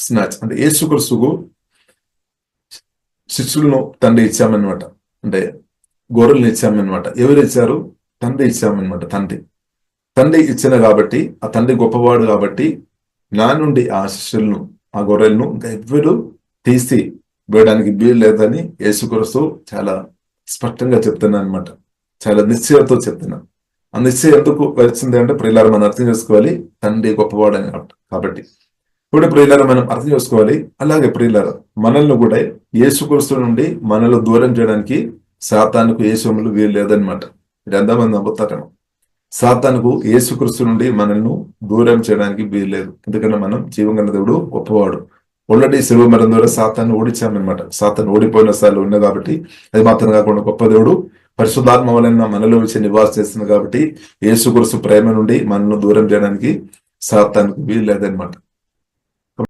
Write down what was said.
Snatch అంటే యేసుక్రీస్తుకు శిష్యులను తండ్రి ఇచ్చామన్నమాట. అంటే గొర్రెలను ఇచ్చామన్నమాట. ఎవరు ఇచ్చారు? తండ్రి ఇచ్చామన్నమాట. తండ్రి ఇచ్చిన కాబట్టి, ఆ తండ్రి గొప్పవాడు కాబట్టి నా నుండి ఆ శిష్యులను, ఆ గొర్రెలను ఇంకా ఎవ్వరు తీసి వేయడానికి వీలు లేదని యేసుక్రీస్తు చాలా స్పష్టంగా చెప్తున్నా అనమాట. చాలా నిశ్చయంతో చెప్తున్నా. ఆ నిశ్చయం ఎందుకు వచ్చింది అంటే ప్రియులారా మనం అర్థం చేసుకోవాలి, తండ్రి గొప్పవాడు అని కాబట్టి. ఇప్పుడు ప్రియులారా మనం అర్థం చేసుకోవాలి. అలాగే ప్రియులారా మనల్ని కూడా యేసుక్రీస్తు నుండి మనల్ని దూరం చేయడానికి సాతానుకు ఏ సొమ్ములు వీలు లేదనమాట. మీరు ఎంతమంది నమ్ముతారేమో. సాతానుకు యేసుక్రీస్తు నుండి మనల్ని దూరం చేయడానికి వీలు లేదు. ఎందుకంటే మనం జీవంగల దేవుడు గొప్పవాడు. ఆల్రెడీ శిలువ మరణం ద్వారా సాతాన్ని ఓడించామన్నమాట. సాతాన్ని ఓడిపోయిన స్థాయిలో ఉంది కాబట్టి, అది మాత్రం కాకుండా గొప్ప దేవుడు పరిశుద్ధాత్మ వలన మనలో వచ్చి నివాస చేస్తుంది కాబట్టి యేసుక్రీస్తు ప్రేమ నుండి మనల్ని దూరం చేయడానికి సాతానుకు వీలు లేదనమాట.